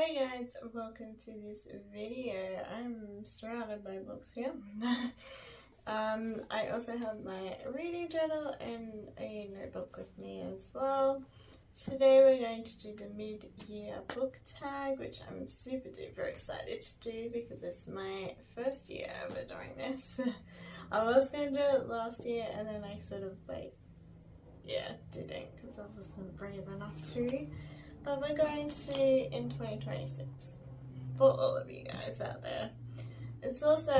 Hey guys, welcome to this video. I'm surrounded by books here. I also have my reading journal and a notebook with me as well. Today we're going to do the mid-year book tag, which I'm super duper excited to do because it's my first year ever doing this. I was going to do it last year and then I sort of didn't because I wasn't brave enough to. But we're going to in 2026 for all of you guys out there. It also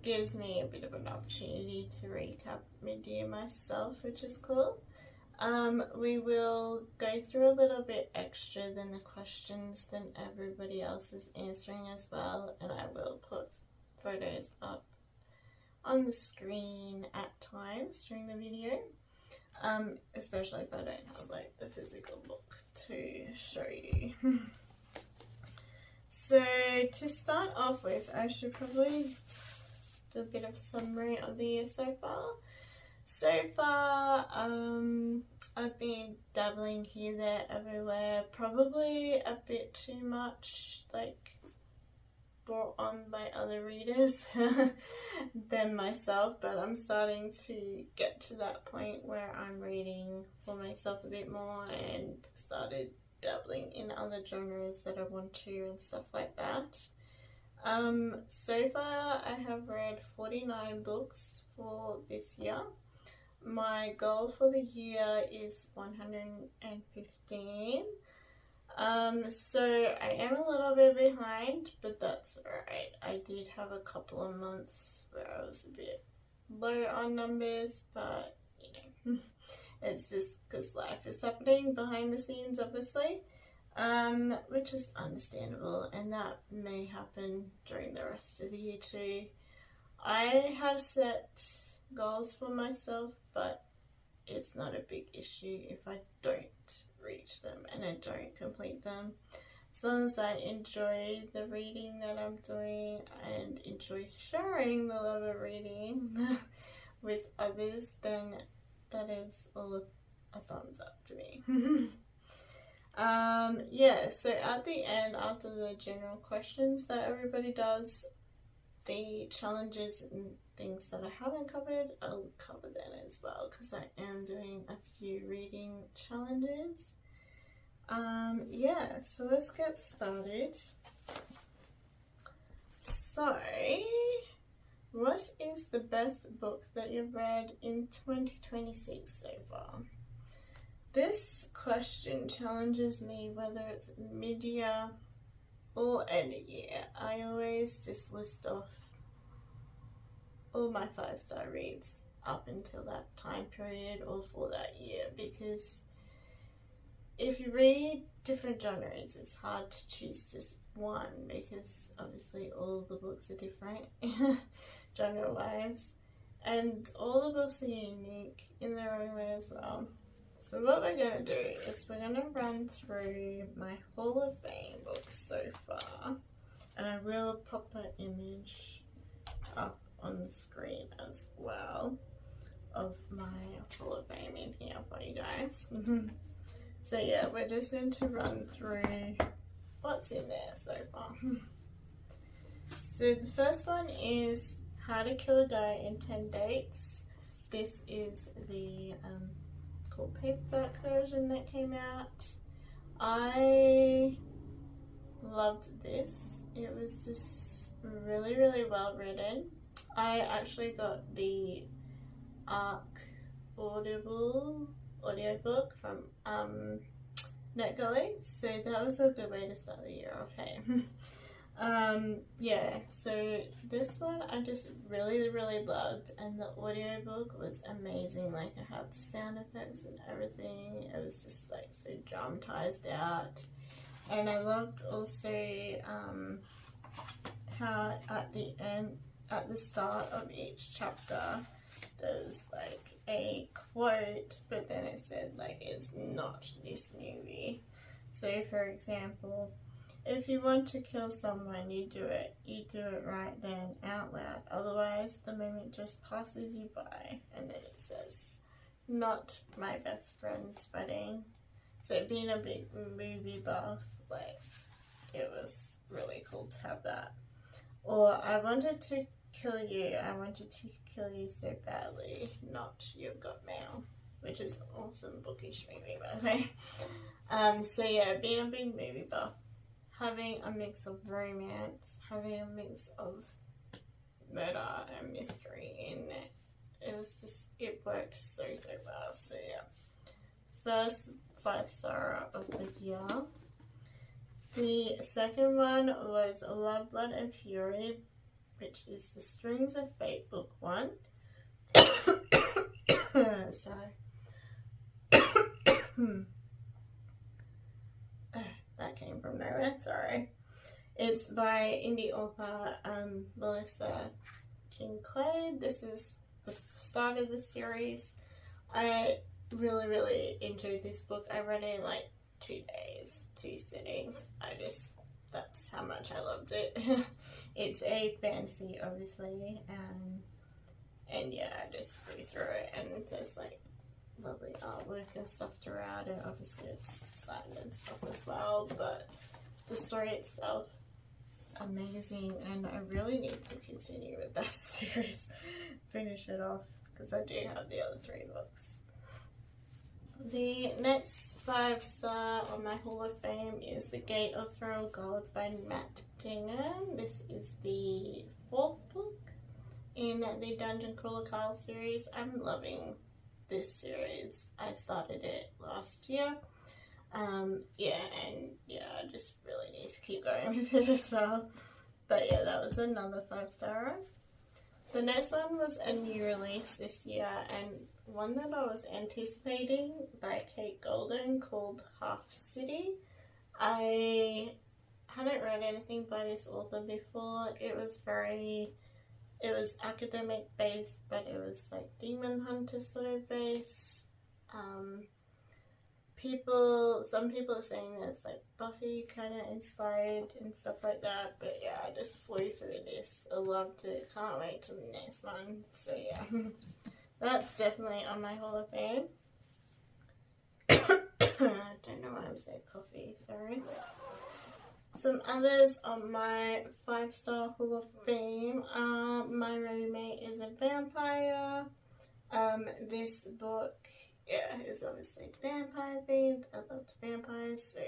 gives me a bit of an opportunity to recap mid-year myself, which is cool. We will go through a little bit extra than the questions than everybody else is answering as well, and I will put photos up on the screen at times during the video. Especially if I don't have like the physical book to show you. So to start off with, I should probably do a bit of summary of the year so far. So far, I've been dabbling here, there, everywhere, probably a bit too much, like brought on by other readers than myself, but I'm starting to get to that point where I'm reading for myself a bit more and started dabbling in other genres that I want to and stuff like that. So far I have read 49 books for this year. My goal for the year is 115. So I am a little bit behind, but that's alright. I did have a couple of months where I was a bit low on numbers, but you know, it's just because life is happening behind the scenes, obviously, which is understandable, and that may happen during the rest of the year too. I have set goals for myself, but it's not a big issue if I don't reach them and I don't complete them. As long as I enjoy the reading that I'm doing and enjoy sharing the love of reading with others, then that is all a thumbs up to me. So at the end, after the general questions that everybody does, the challenges and things that I haven't covered, I'll cover them as well because I am doing a few reading challenges. So let's get started. So, what is the best book that you've read in 2026 so far? This question challenges me whether it's mid-year or end of year. I always just list off all my 5-star reads up until that time period or for that year, because if you read different genres, it's hard to choose just one because obviously all the books are different genre-wise, and all the books are unique in their own way as well. So what we're going to do is we're going to run through my Hall of Fame books so far, and I will pop an image up on the screen as well of my Hall of Fame in here for you guys. So yeah, we're just going to run through what's in there so far. So the first one is How to Kill a Guy in 10 Dates. This is the cool paperback version that came out. I loved this. It was just really, really well written. I actually got the ARC Audible audiobook from NetGalley, so that was a good way to start the year off, hey. So this one I just really, really loved, and the audiobook was amazing. Like, it had sound effects and everything. It was just like so dramatized out, and I loved also how at the end, at the start of each chapter, there's like a quote, but then it said like, it's not this movie. So for example, if you want to kill someone, you do it right then, out loud, otherwise the moment just passes you by. And then it says, not my best friend's wedding. So being a big movie buff, like, it was really cool to have that. Or I Wanted to Kill You, I Wanted to Kill You So Badly, Not You've Got Mail, which is an awesome bookish movie, by the way. So yeah, being a big movie buff, having a mix of romance, having a mix of murder and mystery in it, it worked so well. So yeah, first 5-star of the year. The second one was Love, Blood and Fury, which is the Strings of Fate book 1. Sorry. That came from nowhere, sorry. It's by indie author Melissa Kincaid. This is the start of the series. I really enjoyed this book. I read it in like 2 days, 2 sittings. That's how much I loved it. It's a fantasy, obviously, and yeah, I just flew through it, and there's like lovely artwork and stuff throughout, and obviously it's signed and stuff as well, but the story itself, amazing, and I really need to continue with that series, finish it off, because I do have the other 3 books. The next 5-star on my Hall of Fame is The Gate of Feral Gods by Matt Dingham. This is the 4th book in the Dungeon Crawler Carl series. I'm loving this series. I started it last year. I just really need to keep going with it as well. But yeah, that was another 5-star. The next one was a new release this year, and one that I was anticipating by Kate Golden, called Half City. I hadn't read anything by this author before. It was academic based, but it was like Demon Hunter sort of based. Some people are saying that it's like Buffy kind of inspired and stuff like that, but yeah, I just flew through this. I loved it. Can't wait till the next one. So yeah, that's definitely on my Hall of Fame. I don't know why I'm saying coffee, sorry. Some others on my 5-star Hall of Fame are My Roommate is a Vampire. This book, yeah, is obviously vampire themed. I loved vampires, so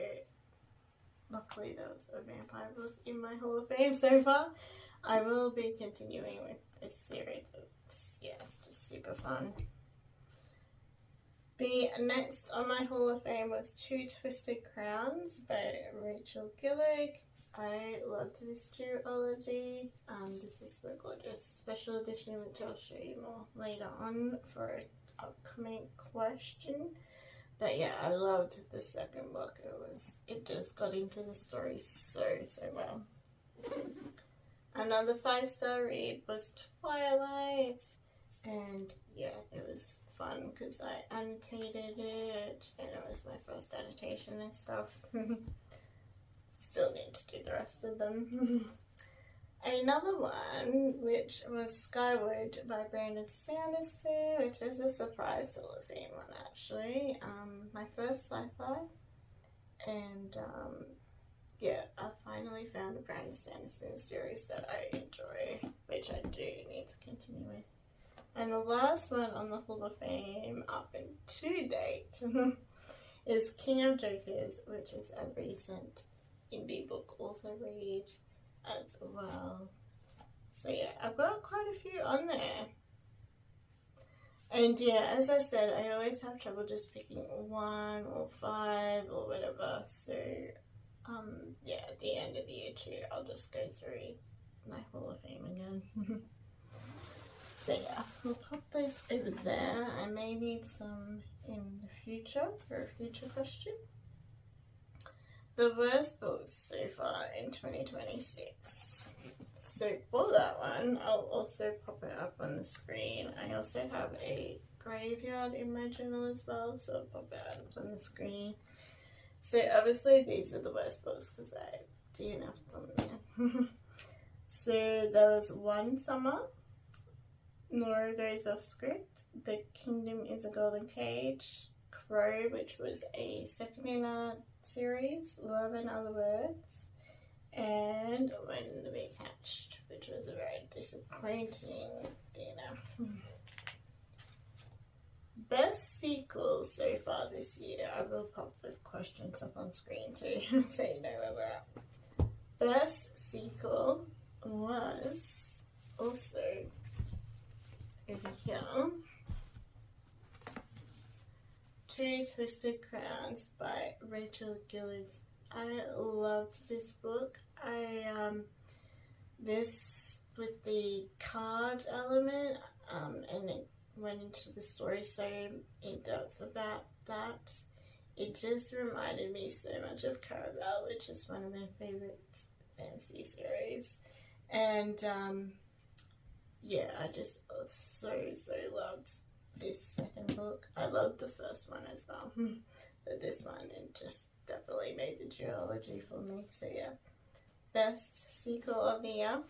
luckily there was a vampire book in my Hall of Fame so far. I will be continuing with this series. It's, yeah, just super fun. The next on my Hall of Fame was Two Twisted Crowns by Rachel Gillig. I loved this duology. This is the gorgeous special edition, which I'll show you more later on for an upcoming question. But yeah, I loved the second book. It just got into the story so well. Another 5-star read was Twilight, and yeah, it was fun because I annotated it, and it was my first annotation and stuff. Still need to do the rest of them. Another one, which was Skyward by Brandon Sanderson, which is a surprise to the theme one actually. My first sci-fi, and yeah, I finally found a Brandon Sanderson series that I enjoy, which I do need to continue with. And the last one on the Hall of Fame up and to date is King of Jokers, which is a recent indie book author read as well. So yeah, I've got quite a few on there. And yeah, as I said, I always have trouble just picking 1 or 5 or whatever. So yeah, at the end of the year too, I'll just go through my Hall of Fame again. So yeah, we'll pop those over there. I may need some in the future for a future question. The worst books so far in 2026. So for that one, I'll also pop it up on the screen. I also have a graveyard in my journal as well, so I'll pop it up on the screen. So obviously these are the worst books because I DNF'd them there. So there was One Summer, Nora Goes Off Script, The Kingdom is a Golden Cage, Crow, which was a second in a series, Love and Other Words, and When the Bee Hatched, which was a very disappointing dinner. Best sequel so far this year. I will pop the questions up on screen too, so you know where we're at. Best sequel was also over here. Two Twisted Crowns by Rachel Gilliv. I loved this book. This with the card element, and it went into the story so in depth about that. It just reminded me so much of Caraval, which is one of my favorite fantasy series. And yeah, I just so loved this second book. I loved the first one as well, but this one, it just definitely made the duology for me. So yeah, best sequel of the year.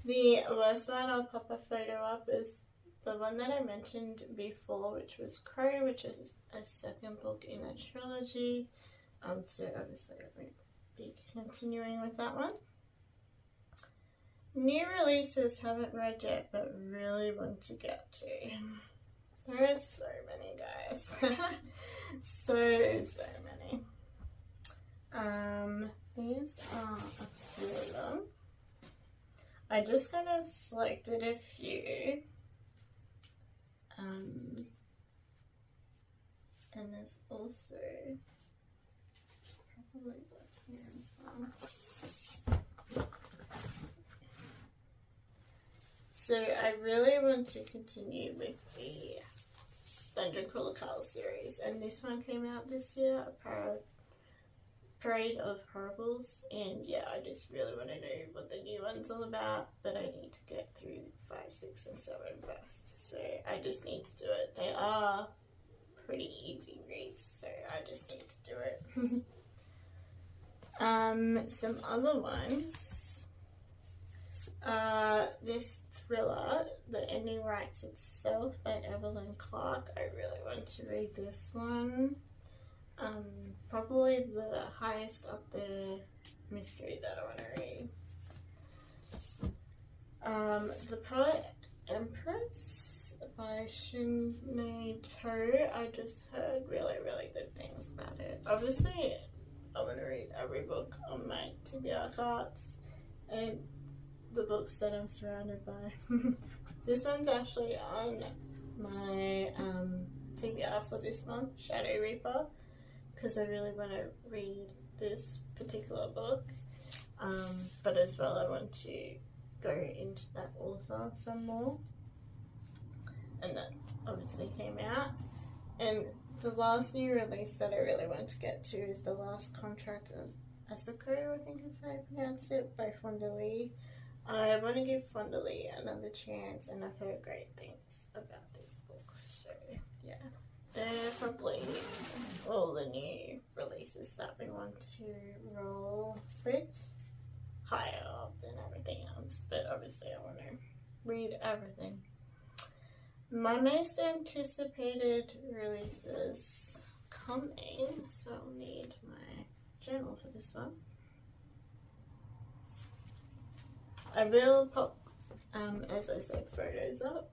The worst one, I'll pop a photo up, is the one that I mentioned before, which was Crow, which is a second book in a trilogy. So obviously I won't be continuing with that one. New releases, haven't read yet, but really want to get to. There are so many, guys. so many. These are a few of them. I just kind of selected a few. And there's also probably one here as well. So I really want to continue with the Dungeon Crawler Carl series, and this one came out this year, Parade of Horribles, and yeah, I just really want to know what the new one's all about, but I need to get through 5, 6, and 7 first, so I just need to do it. They are pretty easy reads, so I just need to do it. Some other ones. This thriller, The Ending Writes Itself by Evelyn Clark. I really want to read this one. Probably the highest up the mystery that I want to read. The Poet Empress by Shinei To. I just heard really good things about it. Obviously, I want to read every book on my TBR cards and the books that I'm surrounded by. This one's actually on my TBR for this month, Shadow Reaper, because I really want to read this particular book, but as well I want to go into that author some more, and that obviously came out. And the last new release that I really want to get to is The Last Contract of Asuko, I think is how I pronounce it, by Fonda Lee. I want to give Fonda Lee another chance, and I've heard great things about this book, so yeah. They're probably all the new releases that we want to roll with, higher up than everything else, but obviously I want to read everything. My most anticipated releases coming, so I'll need my journal for this one. I will pop, as I said, photos up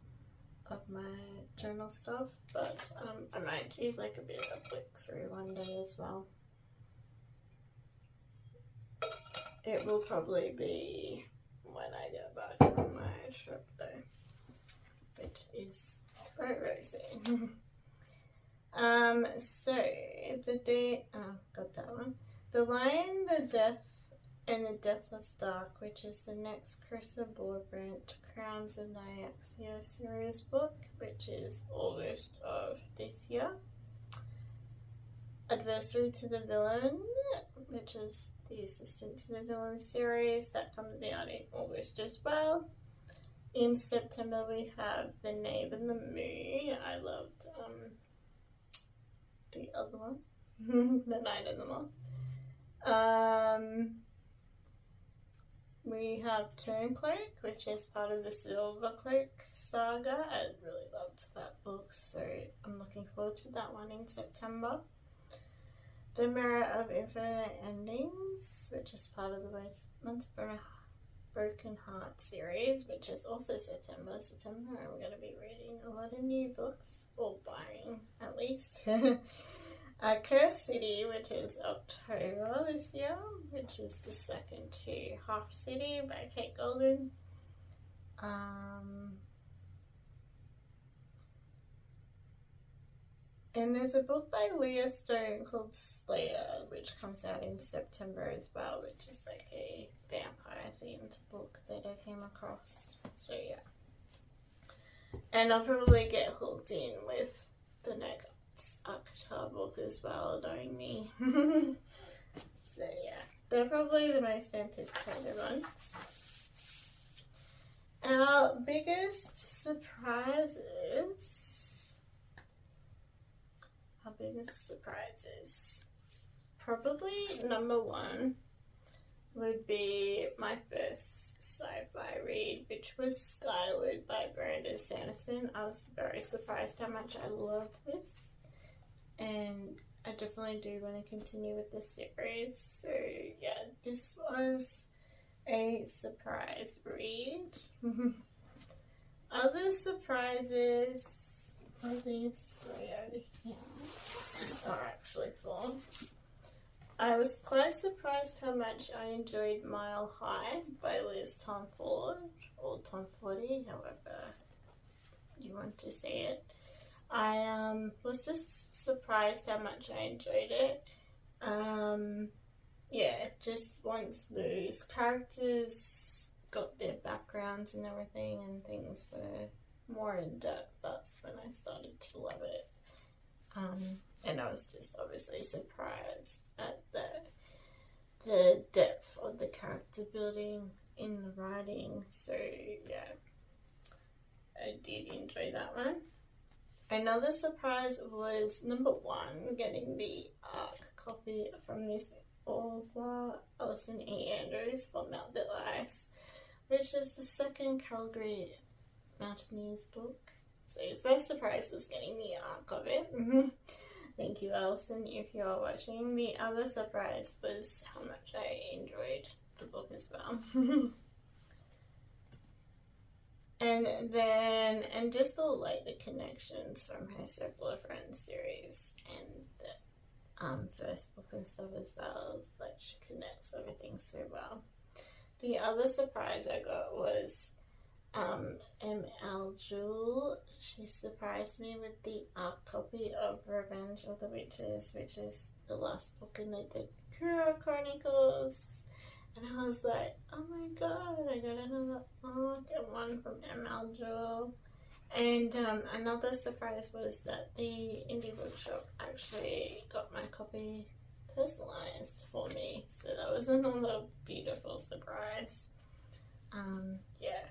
of my journal stuff, but I might do like a bit of a flick through one day as well. It will probably be when I get back from my trip though, which is very soon. So the date, got that one. The Lion, the Death, and the Deathless Dark, which is the next Crissa Broadbent Crowns of Nyaxia series book, which is August of this year. Adversary to the Villain, which is the Assistant to the Villain series, that comes out in August as well. In September we have The Knave and the Moon. I loved the other one, The Night and the Month. We have Turncloak, which is part of the Silvercloak saga. I really loved that book, so I'm looking forward to that one in September. The Mirror of Infinite Endings, which is part of the Once Broken Heart series, which is also September, and we're going to be reading a lot of new books, or buying at least. Cursed City, which is October this year, which is the second to Half City by Kate Golden. And there's a book by Leah Stone called Slayer, which comes out in September as well, which is like a vampire themed book that I came across. So yeah. And I'll probably get hooked in with the next Akatar book as well, knowing me. So yeah, they're probably the most anticipated ones. Our biggest surprises. Probably number one would be my first sci-fi read, which was Skyward by Brandon Sanderson. I was very surprised how much I loved this, and I definitely do want to continue with the series. So yeah, this was a surprise read. Other surprises. These three over here are actually four. I was quite surprised how much I enjoyed Mile High by Liz Tomforde, or Tomfordy, however you want to say it. I was just surprised how much I enjoyed it. Yeah, just once those characters got their backgrounds and everything and things were more in depth, that's when I started to love it. And I was just obviously surprised at the depth of the character building in the writing. So yeah, I did enjoy that one. Another surprise was number one, getting the ARC copy from this author, Alison E. Andrews, for Melted Ice, which is the second Calgary Mountaineers book. So first surprise was getting the ARC of it. Thank you, Alison, if you are watching. The other surprise was how much I enjoyed the book as well. And just all like the connections from her Circle of Friends series and the first book and stuff as well. Like she connects everything so well. The other surprise I got was M.L. Jewell. She surprised me with the ARC copy of Revenge of the Witches, which is the last book in the Kuro Chronicles. And I was like, oh my god, I got another ARC and one from M.L. Jewell. And another surprise was that the indie bookshop actually got my copy personalized for me. So that was another beautiful surprise. Yeah.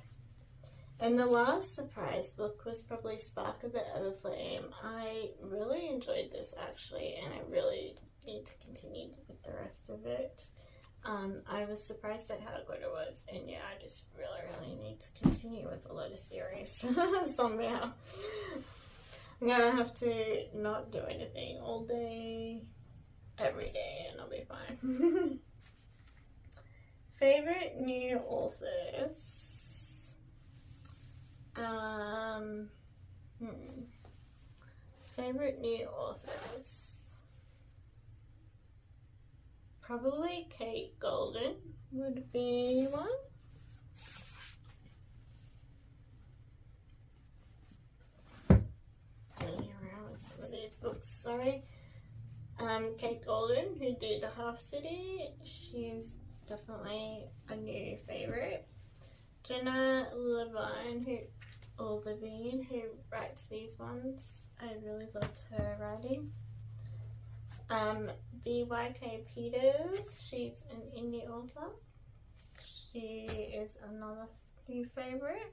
And the last surprise book was probably Spark of the Everflame. I really enjoyed this actually, and I really need to continue with the rest of it. I was surprised at how good it was, and yeah, I just really need to continue with a lot of series somehow. I'm gonna have to not do anything all day, every day, and I'll be fine. Favorite new authors? Favorite new authors? Probably Kate Golden would be one. Going around with some of these books, sorry. Kate Golden, who did Half City, she's definitely a new favorite. Jenna Levine, who writes these ones. I really loved her writing. B.Y.K. Peters, she's an indie author. She is another new favorite.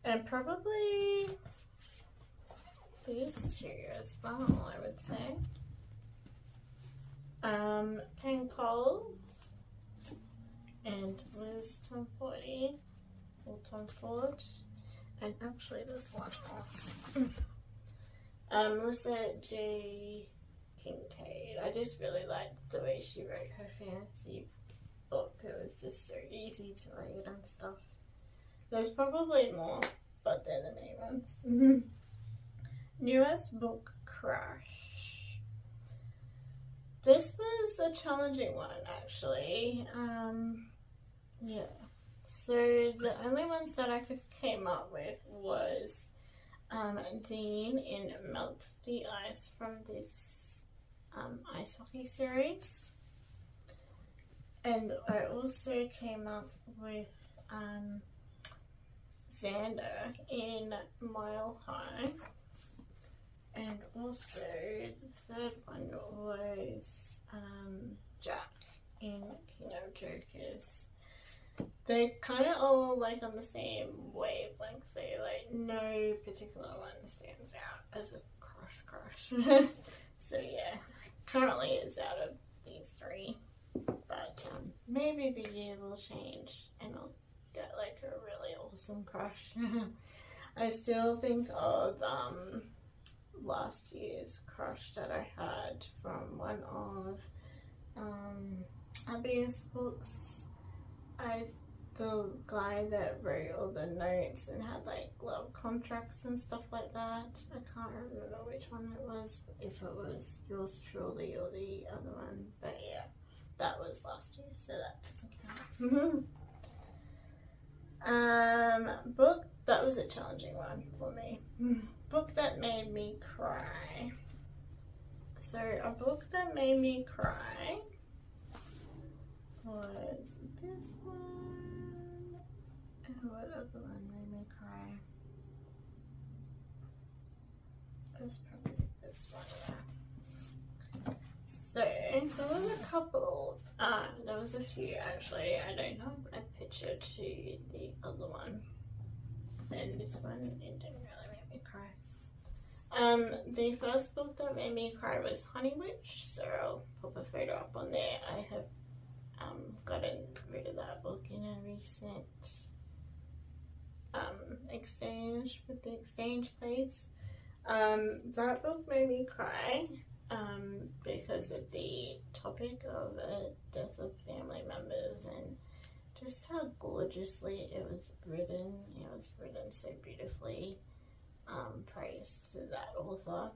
And probably these two as well, I would say. Pen Cole and Liz Tomfordy, or Tomforde, and actually there's one more. Melissa J. Kincaid. I just really liked the way she wrote her fantasy book. It was just so easy to read and stuff. There's probably more, but they're the main ones. Newest book, Crush. This was a challenging one, actually. Yeah. So the only ones that I came up with was Dean in Melt the Ice from this ice hockey series. And I also came up with Xander in Mile High. And also the third one was Jack in King of Jokers. They're kind of all like on the same wavelength. They like no particular one stands out as a crush. So yeah, currently it's out of these three, but maybe the year will change and I'll get like a really awesome crush. I still think of last year's crush that I had from one of Abby's books. The guy that wrote all the notes and had like love contracts and stuff like that. I can't remember which one it was, if it was Yours Truly or the other one, but yeah, that was last year, so that doesn't count. Book that was a challenging one for me. Book that made me cry. So a book that made me cry was this one. And what other one made me cry? It was probably this one, yeah. So there was a couple, there was a few actually. I don't have a picture to the other one. And this one, it didn't really make me cry. The first book that made me cry was Honey Witch, so I'll pop a photo up on there. I have gotten rid of that book in a recent exchange with the exchange place. That book made me cry because of the topic of a death of family members and just how gorgeously it was written. It was written so beautifully. Praise to that author.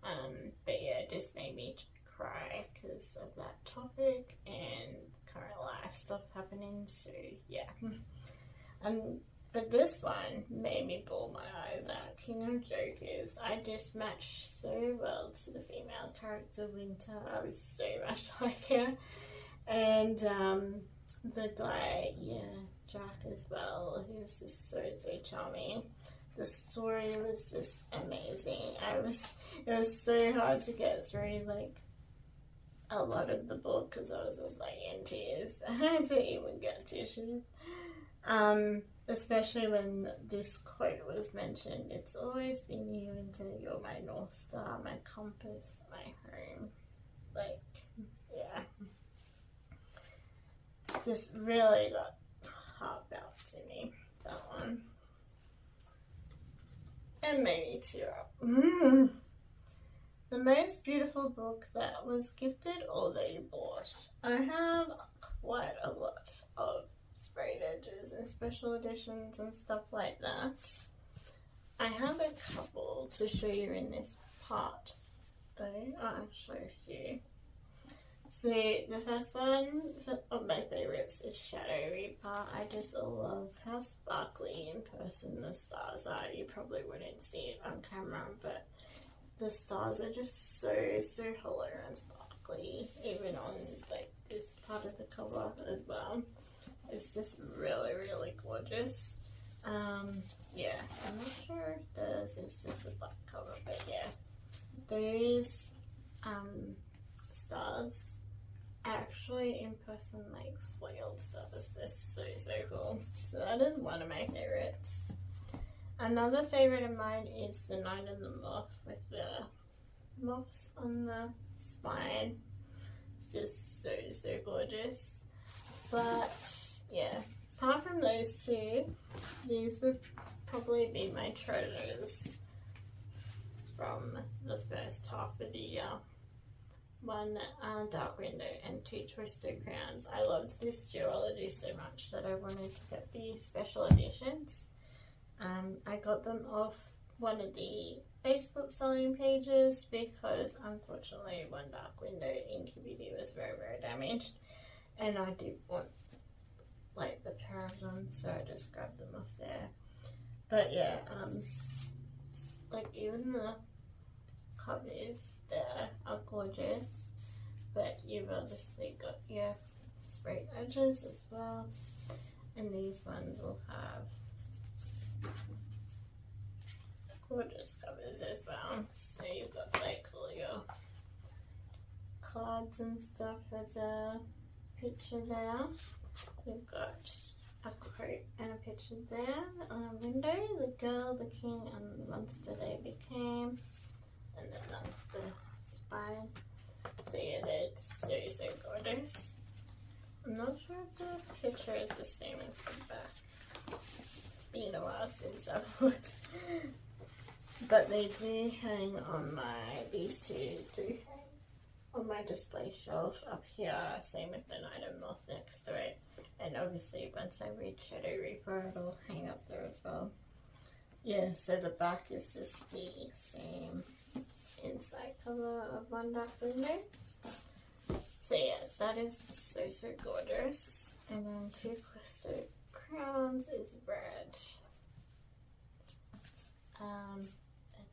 But yeah, it just made me cry because of that topic and current life stuff happening. So yeah. But this one made me bawl my eyes out. King of Jokers. I just matched so well to the female character Winter. I was so much like her. And the guy, yeah, Jack as well. He was just so charming. The story was just amazing. It was so hard to get through like a lot of the book because I was just like in tears. I had to even get tissues. Especially when this quote was mentioned. It's always been you, Winter. You're my North Star, my compass, my home. Like, yeah. Just really got heartfelt to me, that one. And made me tear up. The most beautiful book that was gifted or that you bought. I have quite a lot of sprayed edges and special editions and stuff like that. I have a couple to show you in this part though. I'll show a few. So the first one of my favorites is Shadow Reaper. I just love how sparkly in person the stars are. You probably wouldn't see it on camera, but the stars are just so hollow and sparkly, even on like this part of the cover as well. It's just really gorgeous. Yeah, I'm not sure if this is just a black cover, but yeah, those stars actually in person like foiled stars. They're so cool. So that is one of my favorites. Another favorite of mine is the Night of the Moth with the moths on the spine. It's just so gorgeous. But yeah, apart from those two, these would probably be my treasures from the first half of the year. one Dark Window and 2 Twisted Crowns. I loved this duology so much that I wanted to get the special editions. I got them off one of the Facebook selling pages because unfortunately one Dark Window in QBD was very, very damaged, and I did want like the pair of them, so I just grabbed them off there. But yeah, like even the covers there are gorgeous, but you've obviously got your sprayed edges as well, and these ones will have gorgeous covers as well. So you've got like all your cards and stuff as a picture there. We've got a quote and a picture there on a window, the girl, the king, and the monster they became, and then that's the spine. So yeah, they're so gorgeous. I'm not sure if the picture is the same as the back. It's been a while since I've looked. But they do hang on these two do hang on my display shelf up here, same with the Night of Moth next to it. And obviously once I read Shadow Reaper, it'll hang up there as well. Yeah, so the back is just the same inside cover of One Dark Window. So yeah, that is so, so gorgeous. And then 2 Twisted Crowns is red. And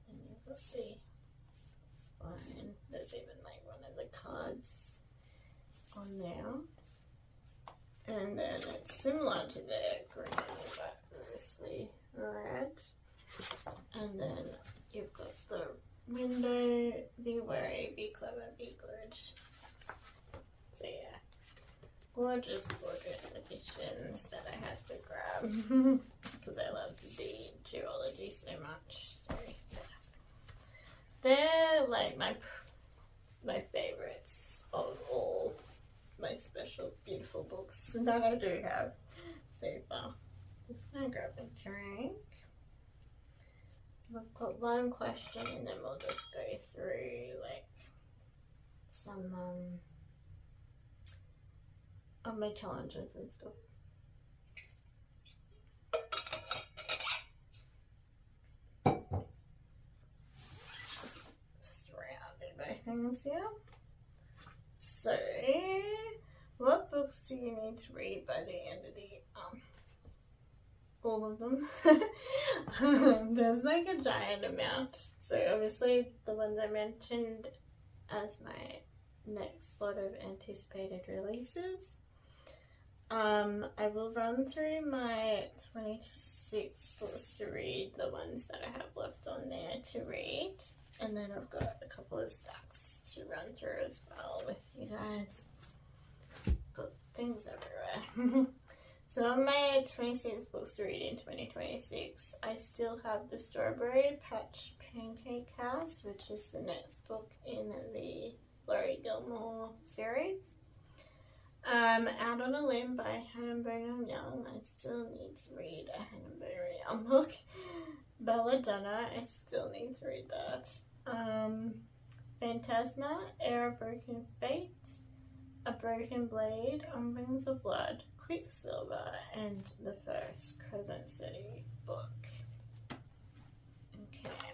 then you've got the spine. There's even like one of the cards on there. And then it's similar to the green, but obviously red. And then you've got the window, be wary, be clever, be good. So yeah, gorgeous, gorgeous editions that I had to grab because I loved the duology so much. So yeah, they're like my favorites of all my special beautiful books that I do have so far. Just gonna grab a drink. I've got one question and then we'll just go through like some of my challenges and stuff. Surrounded by things here. So, what books do you need to read by the end of the all of them? There's like a giant amount. So obviously the ones I mentioned as my next sort of anticipated releases. I will run through my 26 books to read, the ones that I have left on there to read, and then I've got a couple of stacks to run through as well with you guys. Got things everywhere. So on my 26 books to read in 2026, I still have the Strawberry Patch Pancake House, which is the next book in the Laurie Gilmore series. Out on a Limb by Hannah Burnham Young. I still need to read a Hannah Burnham Young book. Belladonna, I still need to read that. Phantasma, Heir of Broken Fate, A Broken Blade, On Wings of Blood, Quicksilver, and the first Crescent City book. Okay.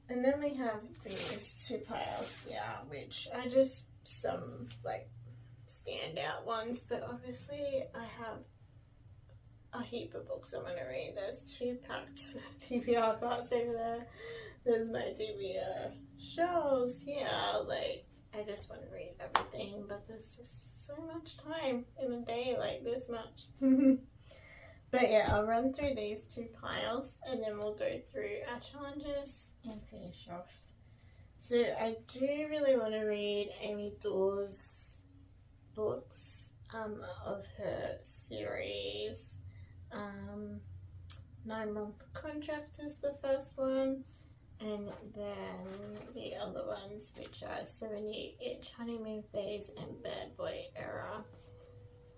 And then we have these 2 piles here, which are just some like standout ones, but obviously I have a heap of books I want to read. There's 2 packed TBR cards over there. There's my TBR shelves here. Like, I just want to read everything, but there's just so much time in a day, like this much. But yeah, I'll run through these 2 piles and then we'll go through our challenges and finish off. So I do really want to read Amy Dawes' books of her series. 9-Month Contract is the first one, and then the other ones, which are 70-Itch, Honeymoon Phase, and Bad Boy Era,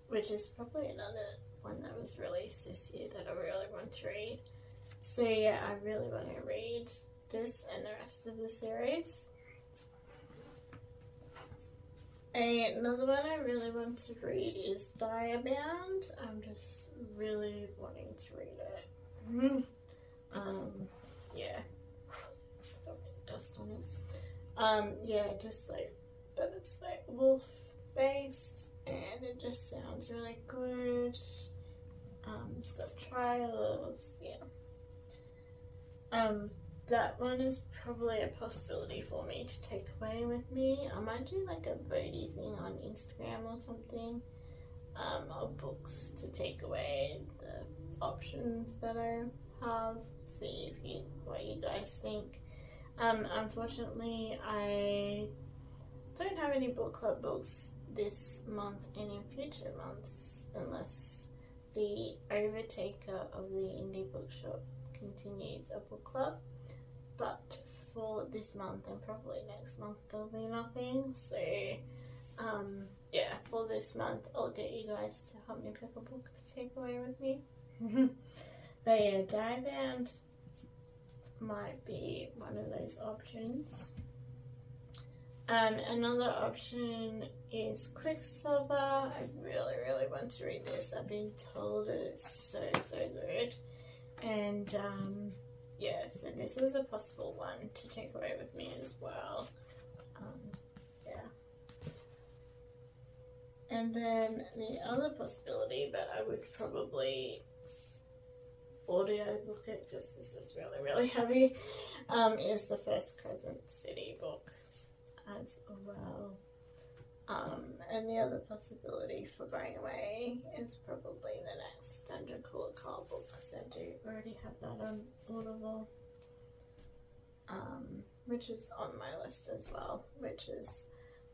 which is probably another one that was released this year that I really want to read. So yeah, I really want to read this and the rest of the series. Another one I really want to read is Diabound. I'm just really wanting to read it. Yeah. Stop it, dust on it. Yeah, just like that it's like wolf based and it just sounds really good. It's got trials, yeah. That one is probably a possibility for me to take away with me. I might do like a voting thing on Instagram or something, of books to take away, the options that I have, see what you guys think. Unfortunately, I don't have any book club books this month and in future months unless the overtaker of the indie bookshop continues a book club. But for this month and probably next month there'll be nothing. So yeah, for this month I'll get you guys to help me pick a book to take away with me. But yeah, Diabound might be one of those options. Another option is Quicksilver. I really want to read this. I've been told it's so good. And yeah, so this is a possible one to take away with me as well. Yeah. And then the other possibility, but I would probably audiobook it because this is really heavy, is the first Crescent City book as well. And the other possibility for going away is probably the next Dungeon Crawler Card book because I do already have that on Audible, which is on my list as well, which is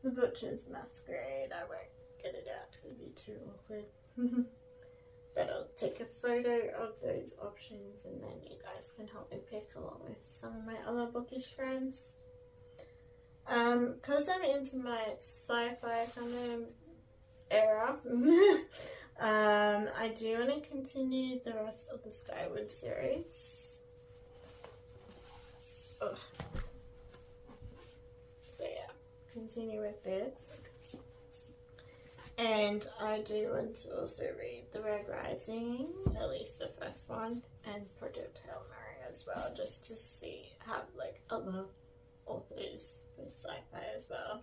The Butcher's Masquerade. I won't get it out because it'd be too awkward. But I'll take a photo of those options and then you guys can help me pick along with some of my other bookish friends. Because I'm into my sci-fi kind of era, I do want to continue the rest of the Skyward series. Ugh. So yeah, continue with this. And I do want to also read The Red Rising, at least the first one, and Project Hail Mary as well, just to see, have like other authors with sci-fi as well.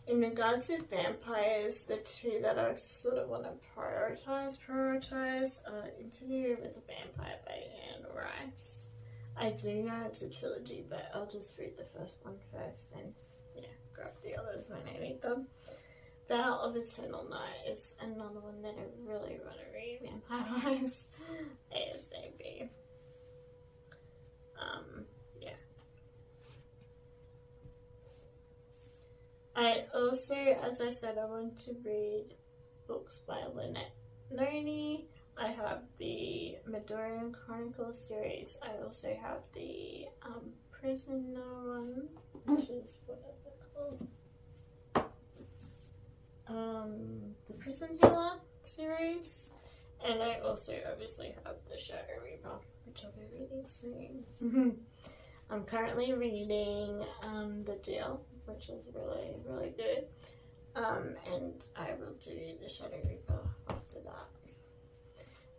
In regards to vampires, the two that I sort of want to prioritize are Interview with a Vampire by Anne Rice. I do know it's a trilogy, but I'll just read the first one first and yeah, grab the others when I need them. Vow of Eternal Night is another one that I really want to read, vampire-wise, ASAP. Yeah. I also, as I said, I want to read books by Lynette Noni. I have the Midorian Chronicles series. I also have the Prisoner one, which is, what is it called? The Prison Healer series, and I also obviously have the Shadow Reaper, which I'll be reading soon. I'm currently reading The Deal, which is really good, and I will do the Shadow Reaper after that.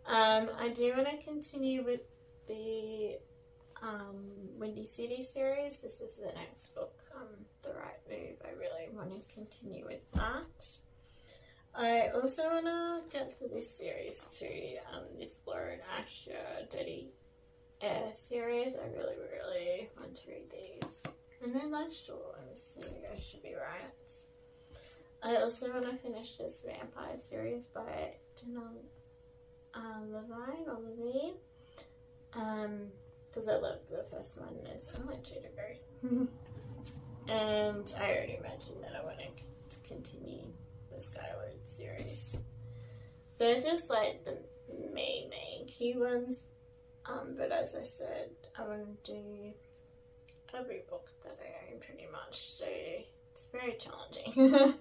I do want to continue with the Windy City series. This is the next book, The Right Move. I really want to continue with that. I also want to get to this series too, this Laura and Asher Dirty Air series. I really want to read these. And they're like short ones, so I should be right. I also want to finish this Vampire series by Janelle Levine, because I loved the first one. There's only 2 to go. And I already mentioned that I want to continue the Skyward series. They're just like the main key ones, but as I said, I want to do every book that I own pretty much, so it's very challenging.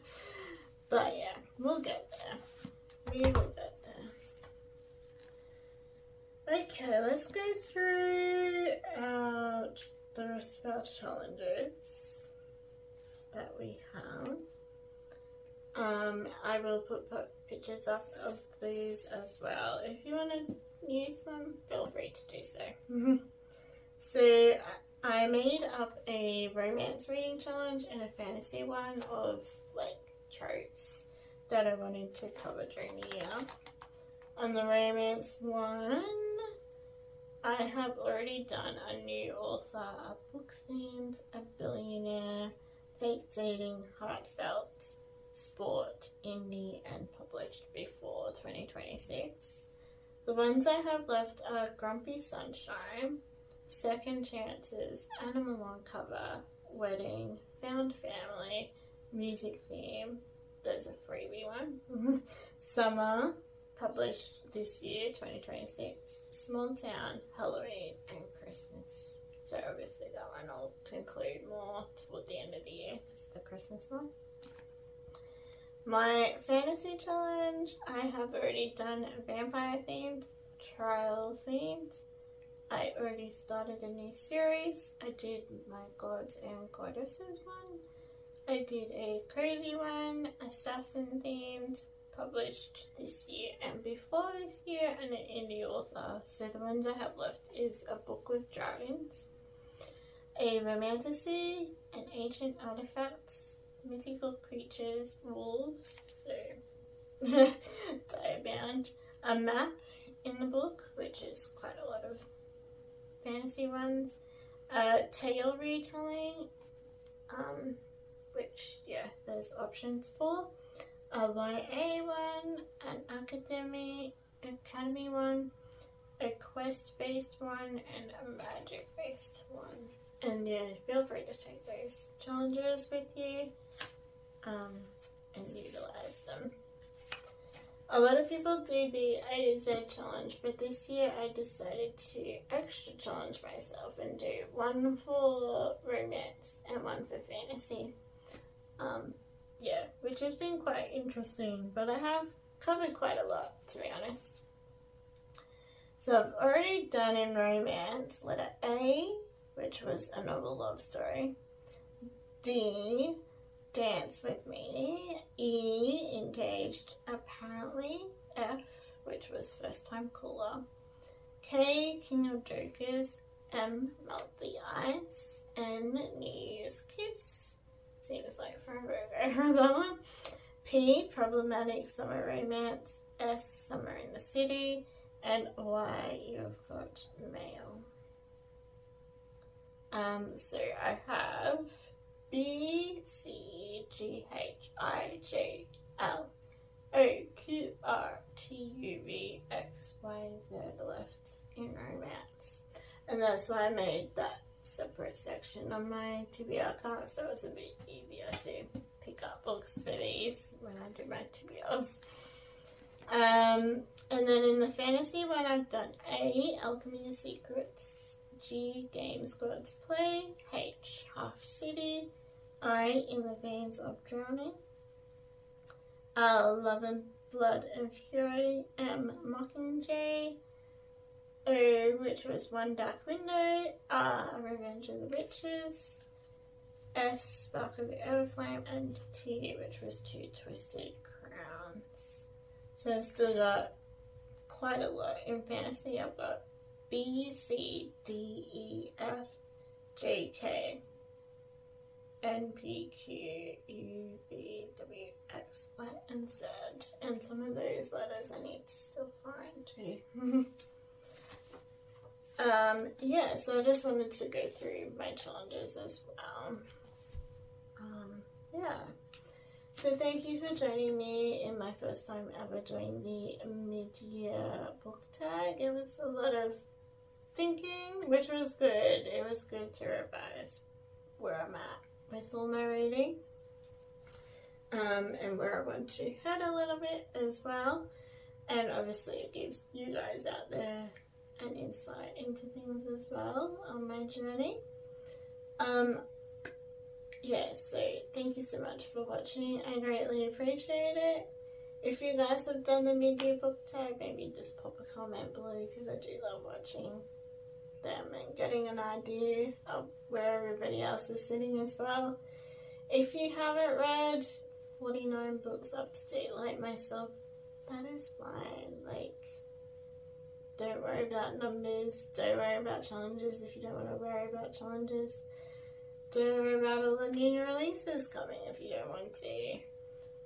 But yeah, we'll get there. We will get there. Okay, let's go through the rest of our challenges that we have. I will put pictures up of these as well. If you want to use them, feel free to do so. So I made up a romance reading challenge and a fantasy one of like tropes that I wanted to cover during the year. On the romance one, I have already done a new author, a book themed, a billionaire, fake dating, heartfelt, sport, indie, and published before 2026. The ones I have left are Grumpy Sunshine, Second Chances, Animal on Cover, Wedding, Found Family, Music Theme, there's a freebie one, Summer, published this year, 2026, Small Town, Halloween, and Christmas. So obviously that one I'll conclude more toward the end of the year, because the Christmas one. My fantasy challenge, I have already done vampire themed, trial themed. I already started a new series. I did my gods and goddesses one. I did a crazy one, assassin themed, published this year and before this year, and an indie author. So the ones I have left is A Book with Dragons, a romantasy, an ancient artifacts, mythical creatures, wolves, so Diamond, a map in the book, which is quite a lot of fantasy ones, a tale retelling, which there's options for, a YA one, an academy one, a quest-based one, and a magic-based one. And feel free to take those challenges with you and utilize them. A lot of people do the A to Z challenge, but this year I decided to extra challenge myself and do one for romance and one for fantasy. Which has been quite interesting, but I have covered quite a lot, to be honest. So I've already done in romance letter A, which was a novel love story, D, Dance with Me, E, Engaged apparently, F, which was First Time Caller, K, King of Jokers, M, Melt the Ice, N, New Year's Kiss, seems like forever ago that one, P, Problematic Summer Romance, S, Summer in the City, and Y, You've Got Mail. So I have B, C, G, H, I, J, L, O, Q, R, T, U, V, X, Y, Z left in romance. And that's why I made that separate section on my TBR card, so it's a bit easier to pick up books for these when I do my TBRs. And then in the fantasy one, I've done A, Alchemy of Secrets, G, Games Gods Play, H, Half City, I, In the Veins of Drowning, L, Love and Blood and Fury, M, Mockingjay, O, which was One Dark Window, R, Revenge of the Witches, S, Spark of the Everflame, and T, which was Two Twisted Crowns. So I've still got quite a lot in fantasy. I've got B, C, D, E, F, J, K, N, P, Q, U, V, W, X, Y, and Z. And some of those letters I need to still find too. So I just wanted to go through my challenges as well. So thank you for joining me in my first time ever doing the mid-year book tag. It was a lot of thinking, which was good. It was good to revise where I'm at with all my reading, and where I want to head a little bit as well. And obviously it gives you guys out there an insight into things as well on my journey. So thank you so much for watching. I greatly appreciate it. If you guys have done the mid-year book tag, maybe just pop a comment below, because I do love watching them and getting an idea of where everybody else is sitting as well. If you haven't read 49 books up to date like myself, that is fine. Like, don't worry about numbers, don't worry about challenges if you don't want to worry about challenges. Don't worry about all the new releases coming if you don't want to.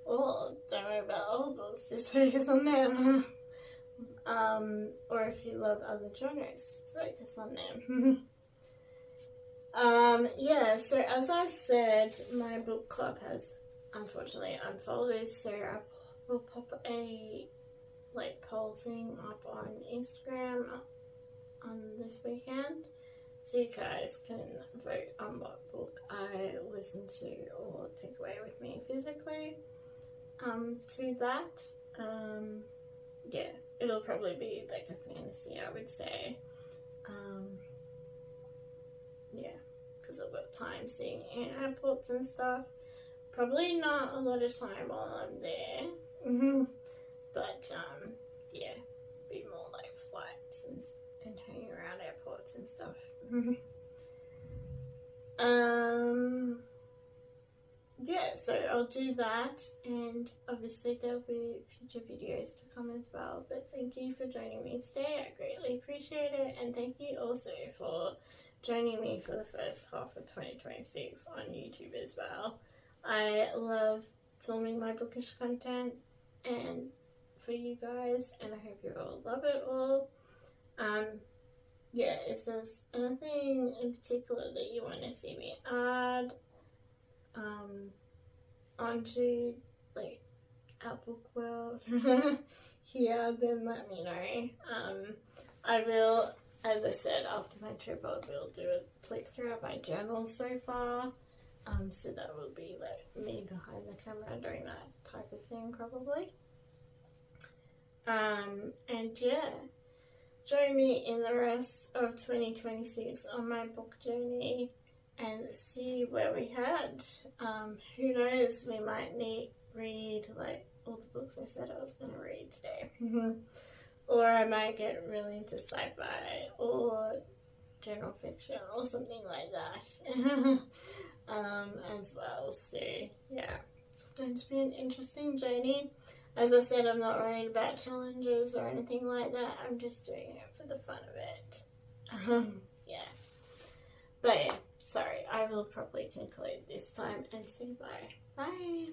Or don't worry about old books, just focus on them. Or if you love other genres, focus on them. Yeah, so as I said, my book club has unfortunately unfolded, so I will pop a poll thing up on Instagram on this weekend, so you guys can vote on what book I listen to or take away with me physically. To that, yeah, it'll probably be like a fantasy, I would say. Yeah, because I've got time seeing in airports and stuff. Probably not a lot of time while I'm there. But, yeah, be more like flights and hanging around airports and stuff. Yeah, so I'll do that, and obviously there'll be future videos to come as well. But thank you for joining me today, I greatly appreciate it, and thank you also for joining me for the first half of 2026 on YouTube as well. I love filming my bookish content and for you guys, and I hope you all love it all. Yeah, if there's anything in particular that you want to see me add onto like our book world here, then let me know. I will, as I said, after my trip I will do a flick through of my journal so far, so that will be like me behind the camera doing that type of thing probably. And yeah, join me in the rest of 2026 on my book journey and see where we head. Who knows, we might read like all the books I said I was going to read today. Or I might get really into sci-fi or general fiction or something like that as well. So yeah, it's going to be an interesting journey. As I said, I'm not worried about challenges or anything like that. I'm just doing it for the fun of it. Yeah. But yeah, sorry, I will probably conclude this time and say bye. Bye.